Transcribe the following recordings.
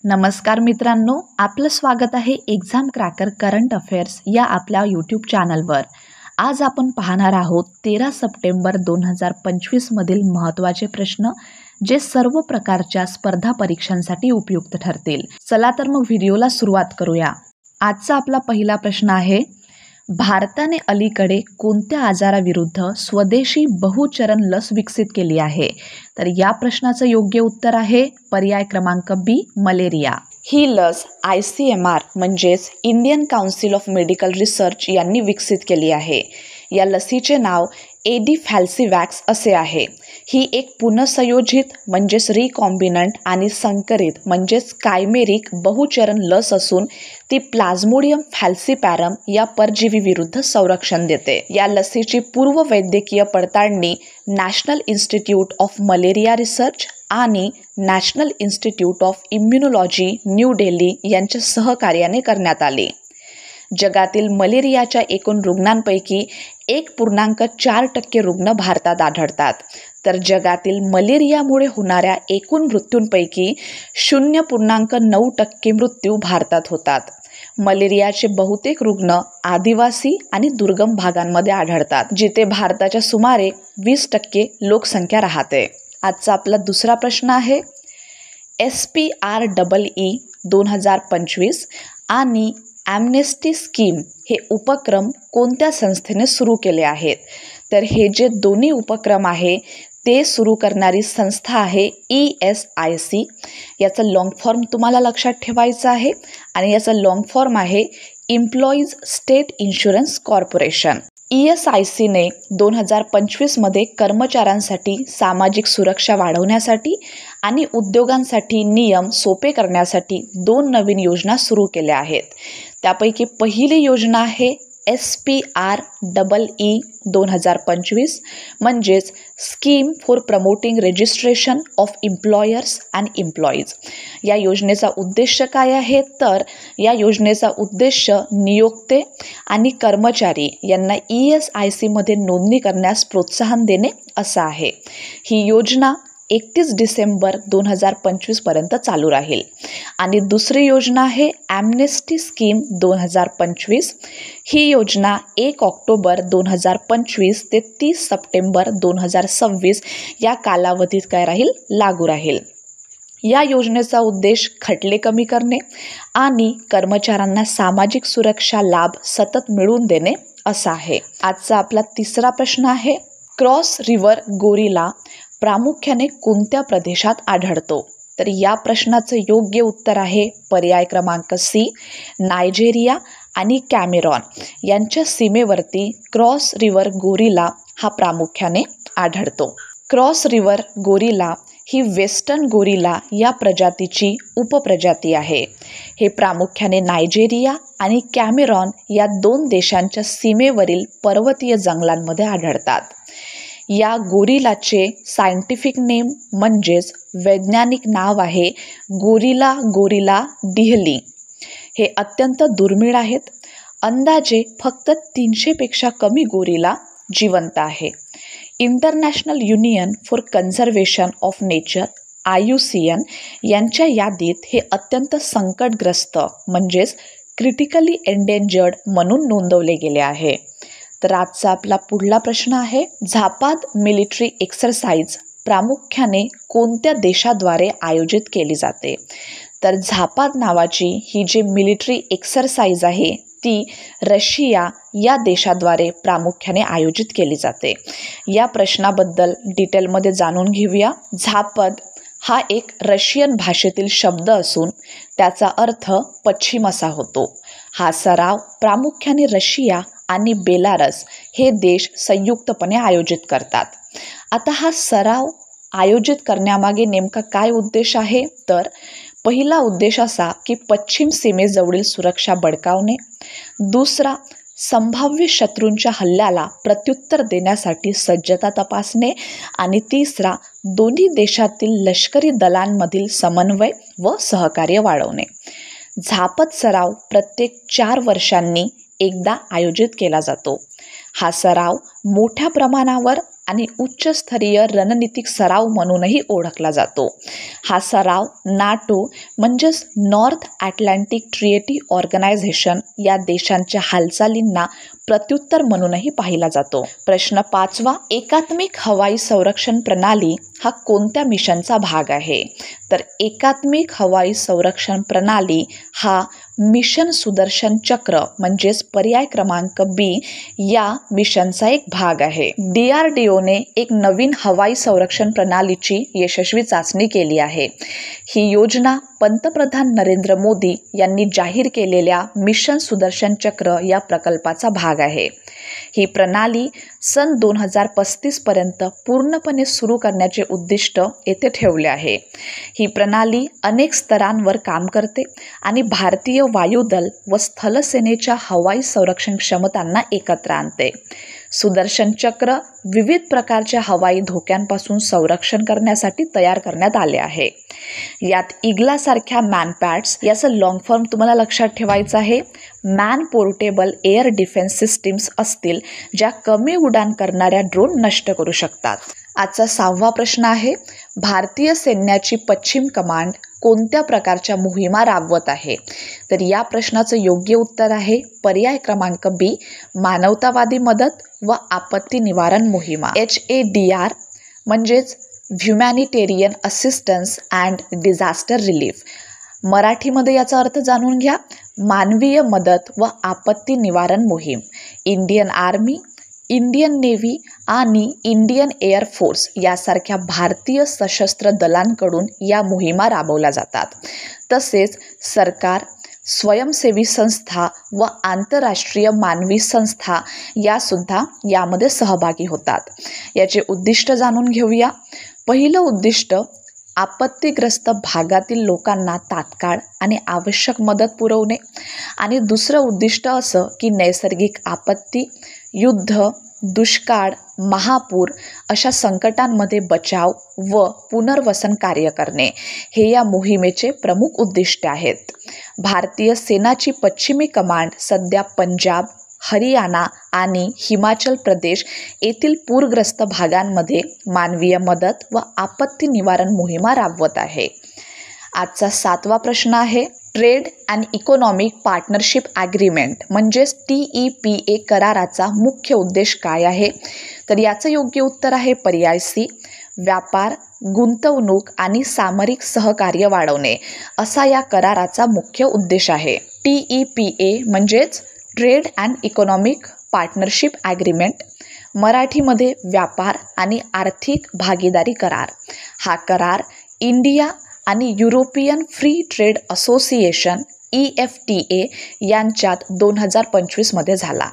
नमस्कार मित्रांनो, आपलं स्वागत आहे एक्झाम क्रॅकर करंट अफेअर्स या आपल्या यूट्यूब चॅनलवर. आज आपण पाहणार आहोत 13 सप्टेंबर 2025 मधील महत्त्वाचे प्रश्न, जे सर्व प्रकारच्या स्पर्धा परीक्षांसाठी उपयुक्त ठरतील. चला तर मग व्हिडिओला सुरुवात करूया. आजचा आपला पहिला प्रश्न आहे, भारताने अलीकडे कोणत्या आजाराविरुद्ध स्वदेशी बहुचरण लस विकसित केली आहे? तर या प्रश्नाचं योग्य उत्तर आहे पर्याय क्रमांक बी, मलेरिया. ही लस ICMR म्हणजेच Indian council of medical research यांनी विकसित केली आहे. या लसीचे नाव एडिफॅल्सिवॅक्स असे आहे. ही एक पुनःसंयोजित म्हणजेच रिकॉम्बिनंट आणि संकरित म्हणजेच कायमेरिक बहुचरण लस असून ती प्लाझ्मोडियम फॅल्सिपॅरम या परजीवी विरुद्ध संरक्षण देते. या लसीची पूर्व वैद्यकीय पडताळणी national institute of malaria research आणि national institute of immunology New Delhi यांच्या सहकार्याने करण्यात आली. जगातील मलेरियाच्या एकूण रुग्णांपैकी 1.4% रुग्ण भारतात आढळतात, तर जगातील मलेरियामुळे होणाऱ्या एकूण मृत्यूंपैकी 0.9% मृत्यू भारतात होतात. मलेरियाचे बहुतेक रुग्ण आदिवासी आणि दुर्गम भागांमध्ये आढळतात, जिथे भारताच्या सुमारे 20% लोकसंख्या राहते. आजचा आपला दुसरा प्रश्न आहे, SPREE 2025 आणि ॲम्नेस्टी स्कीम हे उपक्रम कोणत्या संस्थेने सुरू केले आहेत? तर हे जे दोन्ही उपक्रम आहे ते सुरू करणारी संस्था आहे ESIC. याचं लाँग फॉर्म तुम्हाला लक्षात ठेवायचं आहे आणि याचं लाँग फॉर्म आहे एम्प्लॉईज स्टेट इन्शुरन्स कॉर्पोरेशन. ESICने 2025 मध्ये कर्मचाऱ्यांसाठी सामाजिक सुरक्षा वाढवण्यासाठी आणि उद्योगांसाठी नियम सोपे करण्यासाठी 2 नवीन योजना सुरू केल्या आहेत. त्यापैकी पहिली योजना आहे SPREE 2025 म्हणजेच scheme for promoting registration of employers and employees. या योजनेचा उद्देश काय आहे? तर या योजनेचा उद्देश नियोक्ते आणि कर्मचारी यांना ESICमध्ये नोंदणी करण्यास प्रोत्साहन देणे असा आहे. ही योजना 31 डिसेंबर 2025 पर्यंत चालू राहील. आणि दुसरी योजना आहे ॲम्नेस्टी स्कीम 2025. ही योजना 1 ऑक्टोबर 2025 ते 30 सप्टेंबर 2026 या कालावधीत काय राहील? लागू राहील. या योजनेचा उद्देश खटले कमी करणे आणि कर्मचाऱ्यांना सामाजिक सुरक्षा लाभ सतत मिळवून देणे असा आहे. आजचा आपला तिसरा प्रश्न आहे, क्रॉस रिव्हर गोरिला प्रामुख्याने कोणत्या प्रदेशात आढळतो? तर या प्रश्नाचं योग्य उत्तर आहे पर्याय क्रमांक सी, नायजेरिया आणि कॅमेरॉन यांच्या सीमेवरती क्रॉस रिव्हर गोरिला हा प्रामुख्याने आढळतो. क्रॉस रिव्हर गोरिला ही वेस्टर्न गोरिला या प्रजातीची उपप्रजाती आहे. हे प्रामुख्याने नायजेरिया आणि कॅमेरॉन या 2 देशांच्या सीमेवरील पर्वतीय जंगलांमध्ये आढळतात. या गोरिलाचे सायंटिफिक नेम म्हणजेच वैज्ञानिक नाव आहे गोरिला डिहली. हे अत्यंत दुर्मिळ आहेत. अंदाजे फक्त 300 पेक्षा कमी गोरिला जिवंत आहे. International union for conservation of nature IUCN यांच्या यादीत हे अत्यंत संकटग्रस्त म्हणजेच क्रिटिकली एंडेंजर्ड म्हणून नोंदवले गेले आहे. तर आजचा आपला पुढला प्रश्न आहे, झापाद मिलिटरी एक्सरसाइज प्रामुख्याने कोणत्या देशाद्वारे आयोजित केली जाते? तर झापाद नावाची ही जी मिलिटरी एक्सरसाइज आहे ती रशिया या देशाद्वारे प्रामुख्याने आयोजित केली जाते. या प्रश्नाबद्दल डिटेलमध्ये जाणून घेऊया. झापद हा एक रशियन भाषेतील शब्द असून त्याचा अर्थ पश्चिम असा होतो. हा सराव प्रामुख्याने रशिया आणि बेलारस हे देश संयुक्तपणे आयोजित करतात. आता हा सराव आयोजित करण्यामागे नेमका काय उद्देश आहे? तर पहिला उद्देश असा की पश्चिम सीमेजवळील सुरक्षा बळकावणे, दुसरा संभाव्य शत्रूंच्या हल्ल्याला प्रत्युत्तर देण्यासाठी सज्जता तपासणे आणि तिसरा दोन्ही देशातील लष्करी दलांमधील समन्वय व सहकार्य वाढवणे. झापद सराव प्रत्येक 4 वर्षांनी एकदा आयोजित केला जातो. हा सराव मोठ्या प्रमाणावर आणि उच्चस्तरीय रणनीतिक सराव म्हणूनही ओळखला जातो. हा सराव नाटो म्हणजेच नॉर्थ अटलांटिक ट्रिएटी ऑर्गनायझेशन या देशांच्या हालचालींना प्रत्युत्तर म्हणूनही पाहिला जातो. प्रश्न 5वा, एकात्मिक हवाई संरक्षण प्रणाली हा कोणत्या मिशनचा भाग आहे? तर एकात्मिक हवाई संरक्षण प्रणाली हा मिशन सुदर्शन चक्र म्हणजेच पर्याय क्रमांक बी या मिशनचा एक भाग आहे. DRDOने एक नवीन हवाई संरक्षण प्रणालीची यशस्वी चाचणी केली आहे. ही योजना पंतप्रधान नरेंद्र मोदी यांनी जाहीर केलेल्या मिशन सुदर्शन चक्र या प्रकल्पाचा भाग आहे. ही प्रणाली सन 2035 पर्यंत पूर्णपणे सुरू करण्याचे उद्दिष्ट येथे ठेवले आहे. ही प्रणाली अनेक स्तरांवर काम करते आणि भारतीय वायुदल व स्थलसेनेच्या हवाई संरक्षण क्षमतांना एकत्र आणते. सुदर्शन चक्र विविध प्रकारच्या हवाई धोक्यांपासून संरक्षण करण्यासाठी तयार करण्यात आले आहे. यात इग्लासारख्या मॅनपॅड्स याचं लॉंग फॉर्म तुम्हाला लक्षात ठेवायचं आहे. Man portable air defence systems असतील ज्या कमी उड्डाण करणाऱ्या ड्रोन नष्ट करू शकतात. आजचा 6वा प्रश्न आहे, भारतीय सैन्याची पश्चिम कमांड कोणत्या प्रकारच्या मोहिमा राबवत आहे? तर या प्रश्नाचं योग्य उत्तर आहे पर्याय क्रमांक बी, मानवतावादी मदत व आपत्ती निवारण मोहिमा. HADR म्हणजेच humanitarian assistance and disaster relief. मराठीमध्ये याचा अर्थ जाणून घ्या. मानवीय मदत व आपत्ती निवारण मोहीम. इंडियन आर्मी, इंडियन नेव्ही आणि इंडियन एअर फोर्स यासारख्या भारतीय सशस्त्र दलांकडून या मोहिमा राबवल्या जातात. तसेच सरकार, स्वयंसेवी संस्था व आंतरराष्ट्रीय मानवी संस्था यासुद्धा यामध्ये सहभागी होतात. याचे उद्दिष्ट जाणून घेऊया. पहिलं उद्दिष्ट आपत्तीग्रस्त भागातील लोकांना तात्काळ आणि आवश्यक मदत पुरवणे आणि दुसरं उद्दिष्ट असं की नैसर्गिक आपत्ती, युद्ध, दुष्काळ, महापूर अशा संकटांमध्ये बचाव व पुनर्वसन कार्य करणे हे या मोहिमेचे प्रमुख उद्दिष्ट आहेत. भारतीय सेनाची पश्चिमी कमांड सध्या पंजाब, हरियाणा आणि हिमाचल प्रदेश येथील पूरग्रस्त भागांमध्ये मानवीय मदत व आपत्ती निवारण मोहिमा राबवत आहे. आजचा 7वा प्रश्न आहे, trade and economic partnership agreement म्हणजेच TEPA कराराचा मुख्य उद्देश काय आहे? तर याचं योग्य उत्तर आहे पर्याय सी, व्यापार, गुंतवणूक आणि सामरिक सहकार्य वाढवणे असा या कराराचा मुख्य उद्देश आहे. TEPA म्हणजेच trade and economic partnership agreement, मराठीमध्ये व्यापार आणि आर्थिक भागीदारी करार. हा करार इंडिया आणि European free trade association EFTA यांच्यात 2025 मध्ये झाला.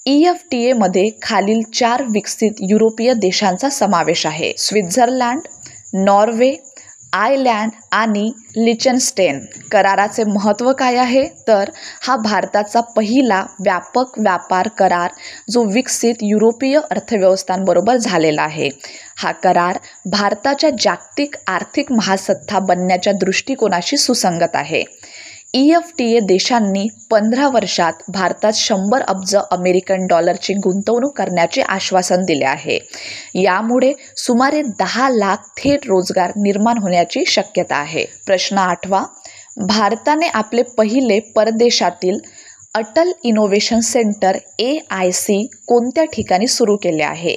EFTA मध्ये खालील 4 विकसित युरोपीय देशांचा समावेश आहे: स्वित्झर्लंड, नॉर्वे, आयर्लंड आणि लिचनस्टेन. कराराचे महत्त्व काय आहे? तर हा भारताचा पहिला व्यापक व्यापार करार जो विकसित युरोपीय अर्थव्यवस्थांबरोबर झालेला आहे. हा करार भारताच्या जागतिक आर्थिक महासत्ता बनण्याच्या दृष्टिकोनाशी सुसंगत आहे. EFTA देशांनी 15 वर्षात भारतात 100 अब्ज अमेरिकन डॉलरची गुंतवणूक करण्याचे आश्वासन दिले आहे. यामुळे सुमारे 10 लाख थेट रोजगार निर्माण होण्याची शक्यता आहे. प्रश्न 8वा, भारताने आपले पहिले परदेशातील अटल इनोव्हेशन सेंटर AIC कोणत्या ठिकाणी सुरू केले आहे?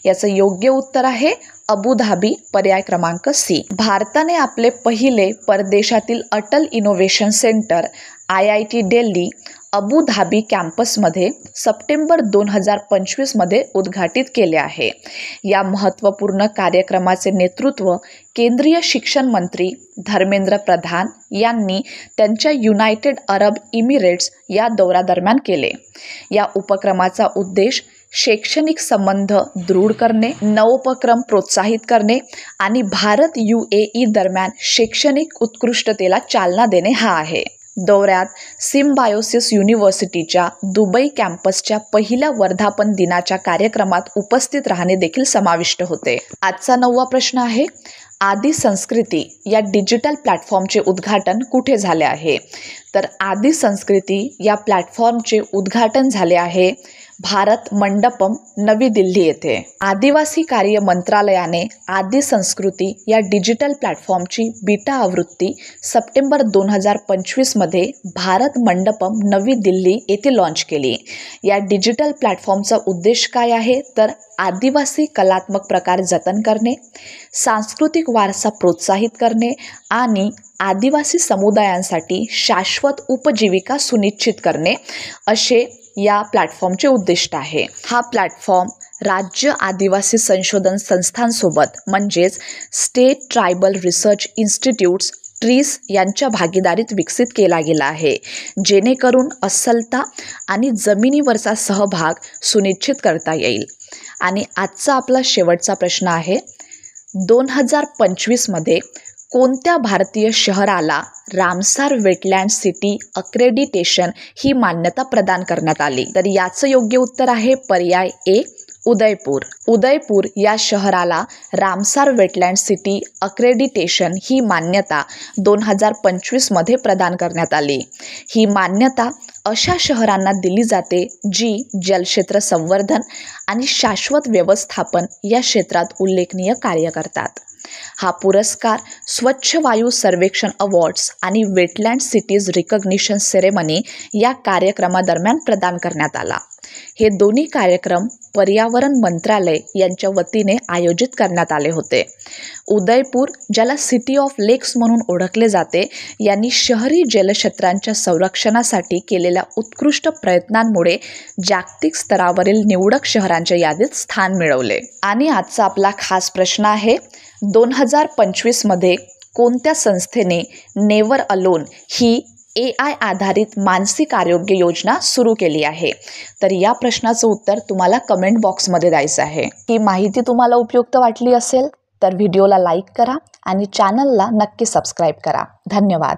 याचं योग्य उत्तर आहे अबुधाबी, पर्याय क्रमांक सी. भारताने आपले पहिले परदेशातील Atal innovation centre IIT Delhi Abu Dhabi कॅम्पसमध्ये सप्टेंबर 2025 मध्ये उद्घाटित केले आहे. या महत्त्वपूर्ण कार्यक्रमाचे नेतृत्व केंद्रीय शिक्षण मंत्री धर्मेंद्र प्रधान यांनी त्यांच्या युनायटेड अरब इमिरेट्स या दौऱ्यादरम्यान केले. या उपक्रमाचा उद्देश शैक्षणिक संबंध दृढ करणे, नवोपक्रम प्रोत्साहित करणे आणि भारत UAE दरम्यान शैक्षणिक उत्कृष्टतेला चालना देणे हा आहे. दौऱ्यात सिम्बायोसिस युनिव्हर्सिटीच्या दुबई कॅम्पसच्या पहिल्या वर्धापन दिनाच्या कार्यक्रमात उपस्थित राहणे देखील समाविष्ट होते. आजचा 9वा प्रश्न आहे, आदी संस्कृती या डिजिटल प्लॅटफॉर्मचे उद्घाटन कुठे झाले आहे? तर आदी संस्कृती या प्लॅटफॉर्मचे उद्घाटन झाले आहे भारत मंडपम नवी दिल्ली येथे. आदिवासी कार्य मंत्रालयाने आदि संस्कृती या डिजिटल प्लॅटफॉर्मची बीटा आवृत्ती सप्टेंबर 2025 मध्ये भारत मंडपम नवी दिल्ली येथे लॉन्च केली. या डिजिटल प्लॅटफॉर्मचा उद्देश काय आहे तर आदिवासी कलात्मक प्रकार जतन करणे, सांस्कृतिक वारसा प्रोत्साहित करणे आणि आदिवासी समुदायांसाठी शाश्वत उपजीविका सुनिश्चित करणे असे या प्लॅटफॉर्मचे उद्दिष्ट आहे. हा प्लॅटफॉर्म राज्य आदिवासी संशोधन संस्थांसोबत म्हणजेच state tribal research institutes trees यांच्या भागीदारीत विकसित केला गेला आहे, जेणेकरून अस्सलता आणि जमिनीवरचा सहभाग सुनिश्चित करता येईल. आणि आजचा आपला शेवटचा प्रश्न आहे, 2025 मध्ये कोणत्या भारतीय शहराला रामसार वेटलँड सिटी अक्रेडिटेशन ही मान्यता प्रदान करण्यात आली? तर याचं योग्य उत्तर आहे पर्याय ए, उदयपूर. उदयपूर या शहराला रामसार वेटलँड सिटी अक्रेडिटेशन ही मान्यता 2025 मध्ये प्रदान करण्यात आली. ही मान्यता अशा शहरांना दिली जाते जी जलक्षेत्र संवर्धन आणि शाश्वत व्यवस्थापन या क्षेत्रात उल्लेखनीय कार्य करतात. हा पुरस्कार स्वच्छ वायू सर्वेक्षण अवॉर्ड्स आणि वेटलँड सिटीज रिकग्निशन सेरेमनी या कार्यक्रमादरम्यान प्रदान करण्यात आला. हे दोन्ही कार्यक्रम पर्यावरण मंत्रालय यांच्या वतीने आयोजित करण्यात आले होते. उदयपूर, ज्याला सिटी ऑफ लेक्स म्हणून ओळखले जाते, यांनी शहरी जलक्षेत्रांच्या संरक्षणासाठी केलेल्या उत्कृष्ट प्रयत्नांमुळे जागतिक स्तरावरील निवडक शहरांच्या यादीत स्थान मिळवले. आणि आजचा आपला खास प्रश्न आहे, 2025 मध्ये कोणत्या संस्थेने नेवर अलोन ही AI आधारित मानसिक आरोग्य योजना सुरू केली आहे? तर या प्रश्नाचं उत्तर तुम्हाला कमेंट बॉक्समध्ये द्यायचं आहे. ही माहिती तुम्हाला उपयुक्त वाटली असेल तर व्हिडिओला लाईक करा आणि चॅनलला नक्की सबस्क्राईब करा. धन्यवाद.